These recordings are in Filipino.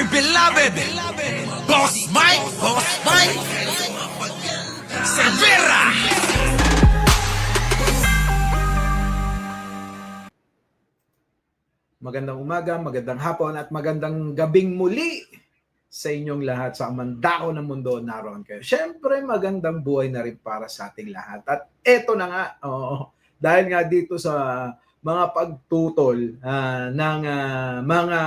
my beloved Boss Mike Cervera. Magandang umaga, magandang hapon at magandang gabing muli sa inyong lahat sa mandako ng mundo naroon kayo. Siyempre, magandang buhay na rin para sa ating lahat. At eto na nga, dahil nga dito sa mga pagtutol ng mga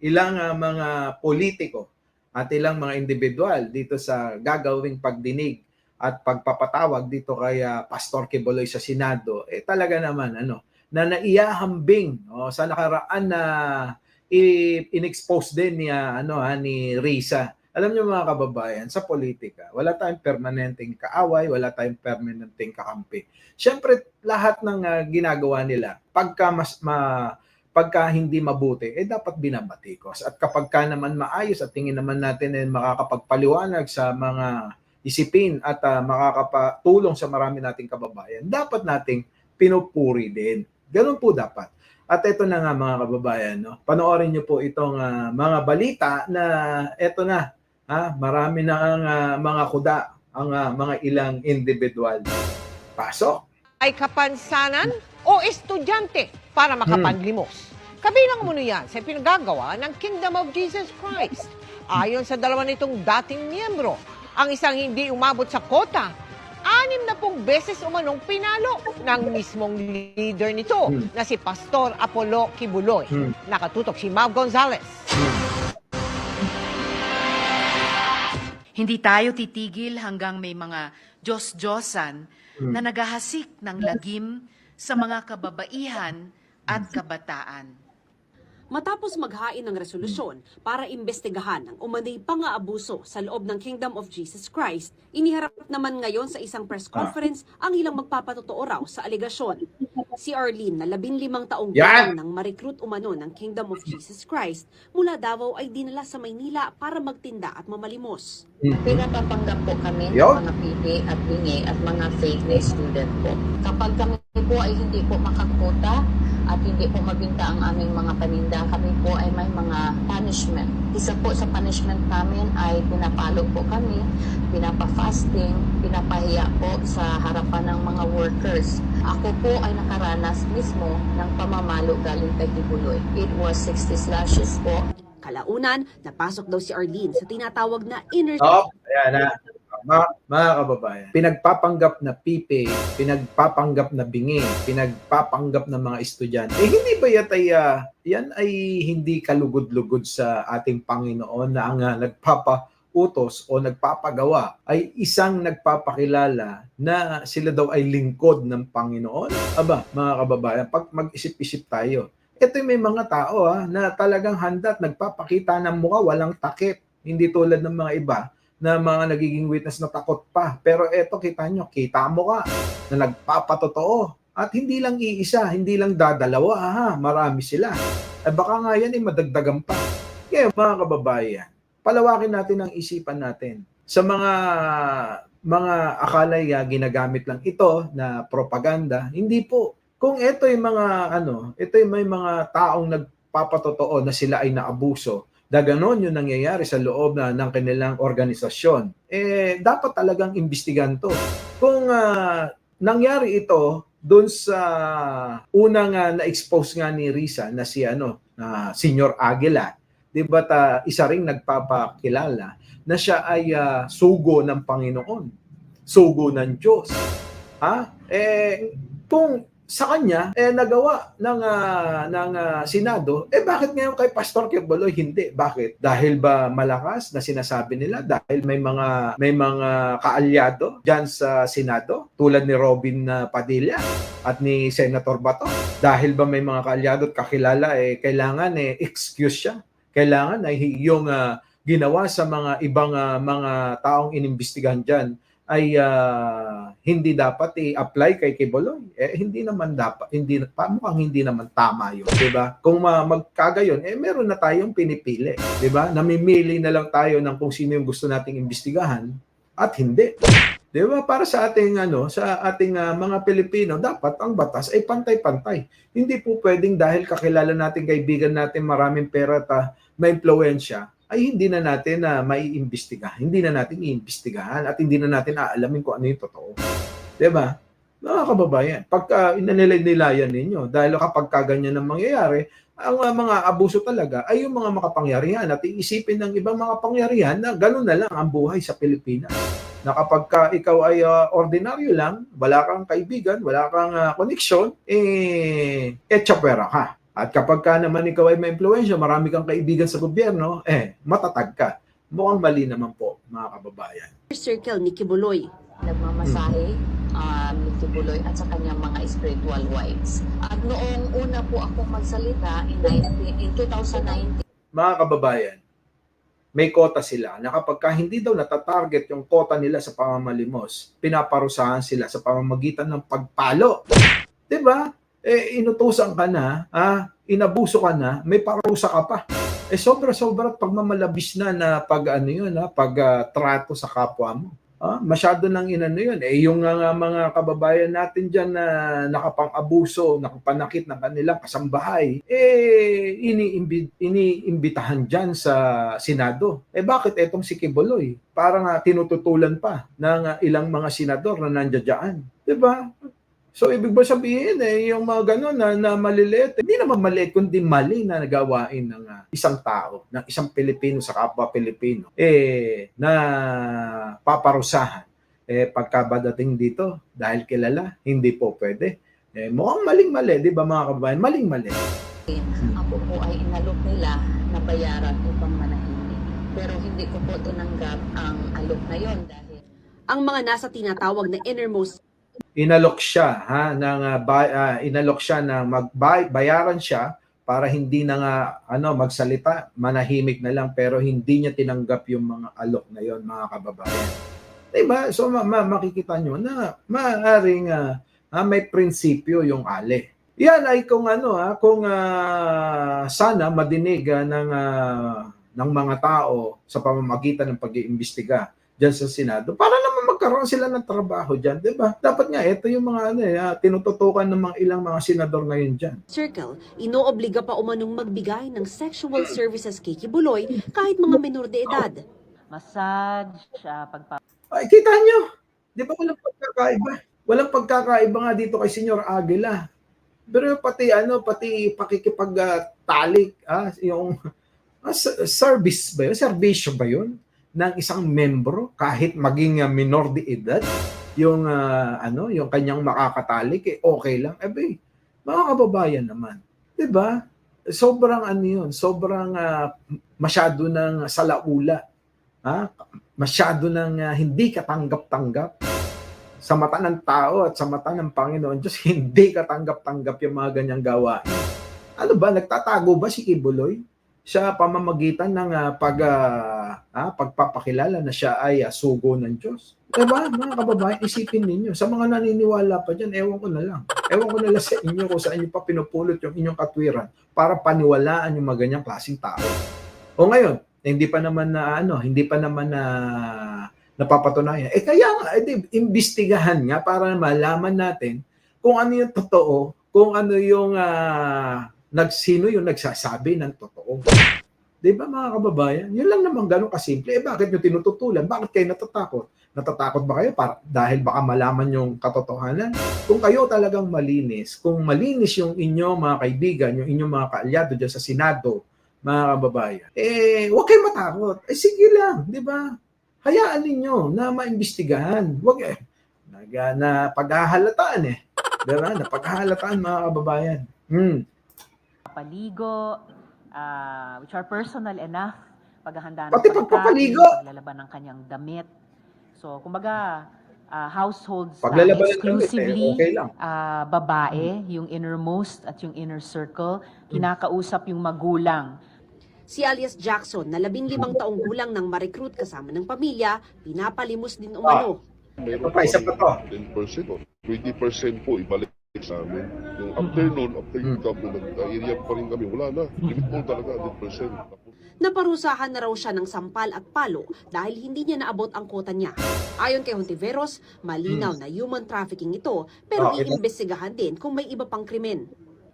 ilang mga politiko at ilang mga individual dito sa gagawing pagdinig at pagpapatawag dito kay Pastor Quiboloy sa Senado, talaga naman na naiyahambing sa nakaraan na in-expose din ni Risa. Alam niyo mga kababayan, sa politika, wala tayong permanenteng kaaway, wala tayong permanenteng kakampi. Siyempre, lahat ng ginagawa nila, pagka hindi mabuti, dapat binabatikos. At kapag ka naman maayos at tingin naman natin makakapagpaliwanag sa mga isipin at makakapatulong sa marami nating kababayan, dapat nating pinupuri din. Ganun po dapat. At ito na nga mga kababayan, panoorin niyo po itong mga balita na ito na, marami na ang mga kuda, ang mga ilang individual. Pasok! Ay kapansanan o estudyante para makapanlimos. Kabilang mo yan sa pinagagawa ng Kingdom of Jesus Christ. Ayon sa dalawa nitong dating miyembro, ang isang hindi umabot sa kota, 60 beses umanong pinalo ng mismong leader nito na si Pastor Apollo Quiboloy. Nakatutok si Mau Gonzales. Hindi tayo titigil hanggang may mga Diyos-Diyosan na naghahasik ng lagim sa mga kababaihan at kabataan. Matapos maghain ng resolusyon para imbestigahan ang umano'y pang-aabuso sa loob ng Kingdom of Jesus Christ, iniharap naman ngayon sa isang press conference ang ilang magpapatotoo raw sa alegasyon. Si Arlene na 15 taong gulang nang ma-recruit umano ng Kingdom of Jesus Christ, mula Davao ay dinala sa Maynila para magtinda at mamalimos. Pinapapanggap po kami ng mga PD at bingi at mga fake na student po. Kapag kami po ay hindi po makakota at hindi po mabinta ang aming mga paninda, kami po ay may mga punishment. Isa po sa punishment namin ay pinapalo po kami, pinapa-fasting, pinapahiya po sa harapan ng mga workers. Ako po ay nakaranas mismo ng pamamalo galing kay Quiboloy. It was 60 slashes po. Kalaunan, napasok daw si Arlene sa tinatawag na inner... Ayan na. Mga kababayan, pinagpapanggap na pipe, pinagpapanggap na bingi, pinagpapanggap na mga estudyante. Hindi ba yan ay hindi kalugod-lugod sa ating Panginoon na ang nagpapautos o nagpapagawa ay isang nagpapakilala na sila daw ay lingkod ng Panginoon? Aba, mga kababayan, pag mag-isip-isip tayo, ito may mga tao na talagang handa at nagpapakita ng mukha walang takip. Hindi tulad ng mga iba na mga nagiging witness na takot pa. Pero eto, kita mo ka na nagpapatotoo. At hindi lang iisa, hindi lang dadalawa, marami sila. Baka nga yan madagdagan pa. Kaya mga kababayan, palawakin natin ang isipan natin. Sa mga akalay ginagamit lang ito na propaganda, hindi po. Kung ito yung may mga taong nagpapatotoo na sila ay naabuso, ganon yung nangyayari sa loob ng kanilang organisasyon, dapat talagang imbestigahan to. Kung nangyari ito doon sa unang na-expose nga ni Risa na si Senior Aguila, di ba isa ring nagpapakilala na siya ay sugo ng Panginoon, sugo ng Diyos. Kung sa kanya nagawa ng Senado, bakit ngayon kay Pastor Quiboloy hindi? Bakit? Dahil ba malakas na sinasabi nila? Dahil may mga kaalyado diyan sa Senado tulad ni Robin Padilla at ni Senator Bato? Dahil ba may mga kaalyado at kakilala kailangan excuse siya? Kailangan ay yung ginawa sa mga ibang mga taong inimbestigahan diyan ay hindi dapat i-apply kay Quiboloy. Hindi naman dapat, mukhang hindi naman tama yun, di ba? Kung magkagayon, meron na tayong pinipili, di ba? Namimili na lang tayo ng kung sino yung gusto nating imbestigahan at hindi. Di ba? Para sa ating mga Pilipino, dapat ang batas ay pantay-pantay. Hindi po pwedeng dahil kakilala natin, kaibigan natin, maraming pera at may impluwensya, ay hindi na natin na maiimbestigahan. Hindi na natin iimbestigahan at hindi na natin aalamin kung ano yung totoo. 'Di ba? Mga kababayan, pagka inanilay-nilayan ninyo, dahil kapag kaganyan ang mangyayari, ang mga abuso talaga ay yung mga makapangyarihan at iisipin ng ibang mga pangyarihan na gano'n na lang ang buhay sa Pilipinas. Na kapag ikaw ay ordinaryo lang, wala kang kaibigan, wala kang koneksyon, tsapwera ka. At kapag ka naman ikaw ay may impluwensya, marami kang kaibigan sa gobyerno, matatag ka. Mukhang mali naman po, mga kababayan. Circle ni Kibuloy. Nagmamasahe ni Kibuloy at sa kanyang mga spiritual wives. At noong una po akong magsalita in 2019, Mga kababayan, may kota sila na kapag hindi daw natatarget yung kota nila sa pamamalimos, pinaparusahan sila sa pamamagitan ng pagpalo. 'Di ba? Inutusan ka na, inabuso ka na, may parusa ka pa. Sobra-sobra at pagmamalabis na pagtrato sa kapwa mo. Masyado nang inano yun. Yung mga kababayan natin dyan na nakapang-abuso, nakapanakit ng kanilang kasambahay, iniimbitahan dyan sa Senado. Bakit etong si Kibuloy? Parang tinututulan pa ng ilang mga senador na nandiyan dyan. Diba? So, ibig ba sabihin, yung mga gano'n na maliliit, hindi naman maliit, kundi mali na nagawain ng isang tao, ng isang Pilipino sa kapwa Pilipino, na paparusahan. Pagkabadating dito, dahil kilala, hindi po pwede. Mukhang maling-mali, di ba mga kababayan? Maling-mali. ako po ay inalok nila na bayaran upang manahimik. Pero hindi ko po tinanggap ang alok na yon dahil Ang mga nasa tinatawag na innermost Inalok siya inalok siya na bayaran siya para hindi na nga magsalita, manahimik na lang, pero hindi niya tinanggap yung mga alok na yon, mga kababayan. Diba? So makikita nyo na maaaring may prinsipyo yung ale. Yan ay kung sana madinig ng mga tao sa pamamagitan ng pag-iimbestiga diyan sa Senado para naman magkaroon sila ng trabaho diyan, 'di ba? Dapat nga ito yung mga tinututukan ng mga ilang mga senador ngayon diyan. circle, inoobliga pa umanong magbigay ng sexual services kay Kibuloy kahit mga menor de edad. Massage, Ay, kita nyo, 'di ba walang pagkakaiba? Walang pagkakaiba nga dito kay Senyor Aguila. Pero pati pakikipagtalik, yung service ba yun? Serbisyo ba yun? Ng isang membro kahit maging minor de edad, yung yung kanyang makakatalik, okay lang. Mga kababayan naman, 'di ba? Sobrang sobrang masyado ng salaula. Masyado ng hindi katanggap-tanggap sa mata ng tao at sa mata ng Panginoon Diyos. Hindi katanggap-tanggap yung mga ganyang gawain. Ano ba, nagtatago ba si Kibuloy sa pamamagitan ng pagpapakilala na siya ay sugo ng Diyos? Diba, mga kababayan, isipin ninyo. Sa mga naniniwala pa dyan, ewan ko na lang sa inyo kung saan nyo pa pinupulot yung inyong katwiran para paniwalaan yung mga ganyang klaseng tao. O ngayon, hindi pa naman napapatunayan. Kaya nga, imbestigahan nga para malaman natin kung ano yung totoo, kung ano yung sino yung nagsasabi ng totoo. Di ba mga kababayan? Yun lang naman ganun kasimple. Bakit nyo tinututulan? Bakit kayo natatakot? Natatakot ba kayo dahil baka malaman yung katotohanan? Kung kayo talagang malinis, kung malinis yung inyong mga kaibigan, yung inyong mga kaalyado dyan sa Senado, mga kababayan, huwag kayo matakot. Sige lang, di ba? Hayaan ninyo na maimbestigahan. Huwag na paghahalataan Di ba? Na paghahalataan, mga kababayan. paligo, which are personal enough, paghahanda ng Pati pagkain, pagpapaligo. paglalaban ng kanyang damit. So, kumbaga, households na Paglalaban ng damit, exclusively okay lang. babae, yung innermost at yung inner circle, kinakausap yung magulang. Si alias Jackson, na 15 taong gulang nang ma-recruit kasama ng pamilya, pinapalimos din umano. Ito pa, isa pa to. 10% o 20% po ibalik sa amin. Yung after you come to nag-area pa rin kami, wala na. Limit po talaga, 10%. Naparusahan na raw siya ng sampal at palo dahil hindi niya naabot ang kota niya. Ayon kay Hontiveros, malinaw na human trafficking ito, pero iimbestigahan din kung may iba pang krimen.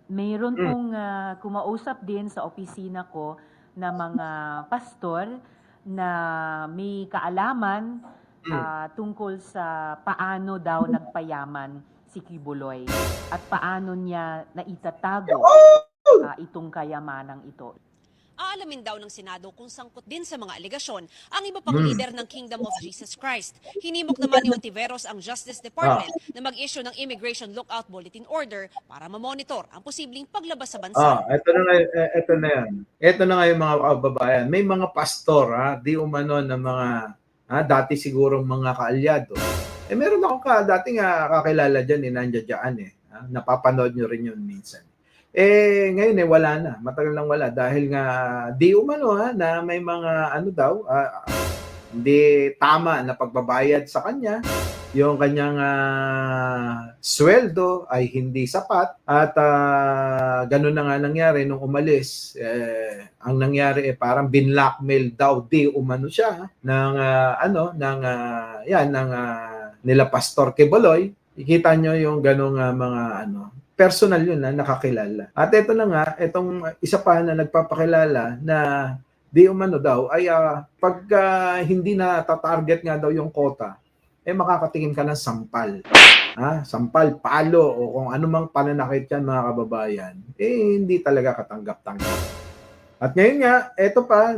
Mayroon pong kumausap din sa opisina ko na mga pastor na may kaalaman tungkol sa paano daw nagpayaman si Kibuloy at paano niya naitatago itong kayamanang ito. Aalamin daw ng Senado kung sangkot din sa mga alegasyon ang iba pang leader ng Kingdom of Jesus Christ. Hinimok naman ni Ontiveros ang Justice Department na mag-issue ng Immigration Lookout Bulletin Order para mamonitor ang posibleng paglabas sa bansa. Ito na nga, ito na yan. Ito na nga yung mga kababayan. May mga pastor, di umano na mga, dati sigurong mga kaalyado. Meron akong dating kakilala dyan, nandiyan dyan napapanood nyo rin yun minsan. Ngayon wala na. Matagal lang wala dahil nga di umano na may mga hindi tama na pagbabayad sa kanya. Yung kanyang sweldo ay hindi sapat at ganun na nga nangyari nung umalis. Ang nangyari parang binlockmail daw di umano siya ng nila Pastor Kibuloy. Ikita nyo yung ganung mga personal yun na nakakilala. At ito na nga, itong isa pa na nagpapakilala na di umano daw ay pag hindi na tatarget nga daw yung quota, makakatingin ka ng sampal. Sampal, palo, o kung anumang pananakit yan mga kababayan, hindi talaga katanggap-tanggap. At ngayon nga, ito pa,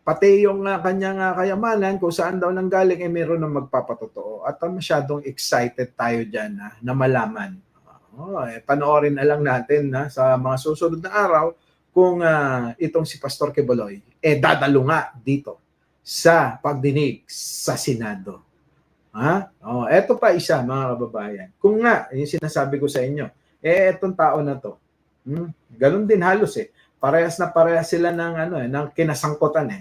pati yung kanyang kayamanan, kung saan daw nanggaling, meron ng magpapatotoo. At masyadong excited tayo dyan na malaman. Panoorin na lang natin sa mga susunod na araw kung itong si Pastor Kibuloy dadalo nga dito sa pagdinig sa Senado. Eto pa isa mga kababayan. Kung nga, yung sinasabi ko sa inyo, etong tao na to, ganun din halos parehas na parehas sila ng ng kinasangkutan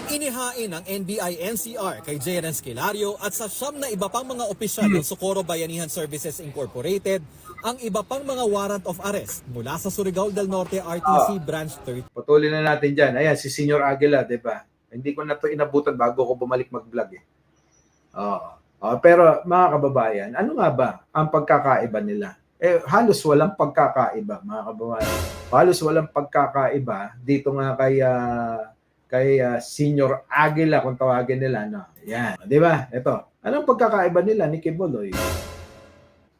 Inihain ng NBI-NCR kay J.R. Esquilario at sa siyam na iba pang mga opisyal ng Socorro Bayanihan Services Incorporated ang iba pang mga warrant of arrest mula sa Surigao del Norte RTC Branch 30. Patuloy na natin dyan. Ayan, si Senior Aguila, di ba? Hindi ko na to inabutan bago ko bumalik mag-vlog pero mga kababayan, ano nga ba ang pagkakaiba nila? Halos walang pagkakaiba, mga kababayan. Halos walang pagkakaiba dito nga kay Senior Aguila kung tawagin nila, Yan, 'di ba? Ito. Anong pagkakaiba nila ni Kibuloy?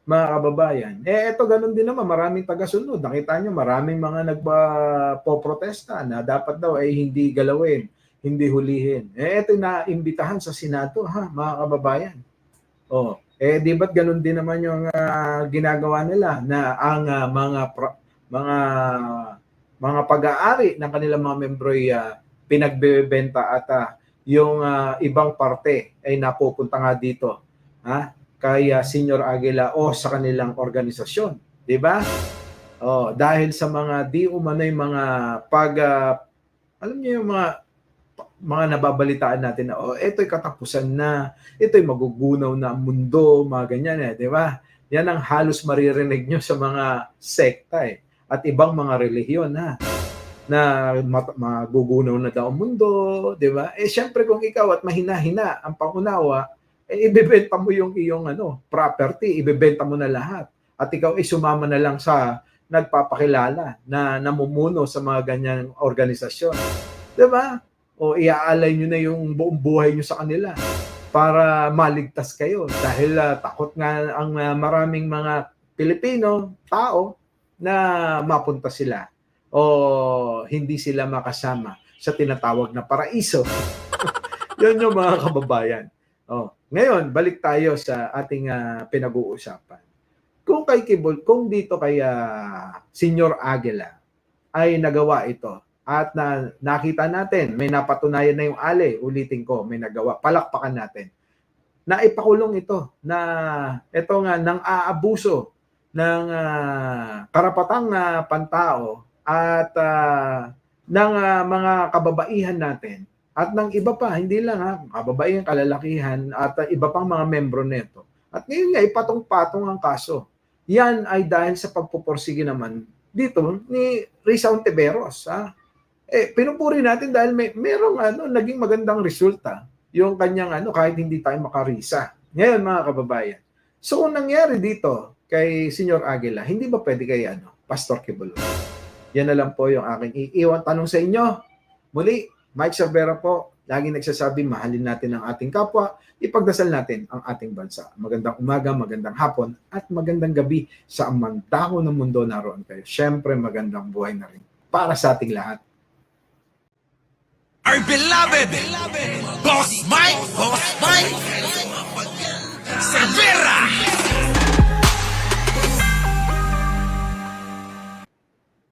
Mga kababayan. Ito ganun din naman, maraming tagasunod. Nakita nyo, maraming mga nagpo-protesta na dapat daw ay hindi galawin, hindi hulihin. Ito na imbitahan sa Senado, mga kababayan. Di ba't ganun din naman yung ginagawa nila na ang mga pag-aari ng kanilang mga membro ay pinagbebenta at yung ibang parte ay napupunta nga dito kay Senior Aguila o sa kanilang organisasyon, di ba? Dahil sa mga di umano'y mga alam niyo yung mga nababalitaan natin na ito'y katapusan na, ito'y magugunaw na ang mundo, mga ganyan di ba? Yan ang halos maririnig nyo sa mga sekta at ibang mga relihiyon na magugunaw na daw ang mundo, di ba? Syempre kung ikaw at mahina-hina ang pangunawa, ibebenta mo yung iyong property, ibebenta mo na lahat. At ikaw sumama na lang sa nagpapakilala na namumuno sa mga ganyang organisasyon. Di ba? O iaalay nyo na yung buong buhay nyo sa kanila para maligtas kayo. Dahil takot nga ang maraming mga Pilipino, tao, na mapunta sila o hindi sila makasama sa tinatawag na paraiso. Yun yung mga kababayan. Ngayon, balik tayo sa ating pinag-uusapan. Kung dito kay Senior Aguila ay nagawa ito at nakita natin, may napatunayan na yung ulitin ko, may nagawa, palakpakan natin. Naipakulong ito na ito nga nang aabuso ng karapatang pantao at ng mga kababaihan natin at ng iba pa, hindi lang kababaihan, kalalakihan at iba pang mga membro nito. At ngayon nga, ipatong-patong ang kaso. Yan ay dahil sa pagpupursige naman dito ni Risa Ontiveros. Pinupuri natin dahil merong naging magandang resulta yung kanyang kahit hindi tayo makarisa. Ngayon mga kababayan. So kung nangyari dito kay Senyor Aguila, hindi ba pwede kay Pastor Kibuloy? Yan na lang po yung aking iiwan tanong sa inyo. Muli, Mike Cervera po, lagi nagsasabi, mahalin natin ang ating kapwa, ipagdasal natin ang ating bansa. Magandang umaga, magandang hapon, at magandang gabi sa amang dako ng mundo naroon kayo. Siyempre, magandang buhay na rin para sa ating lahat. Our beloved Boss Mike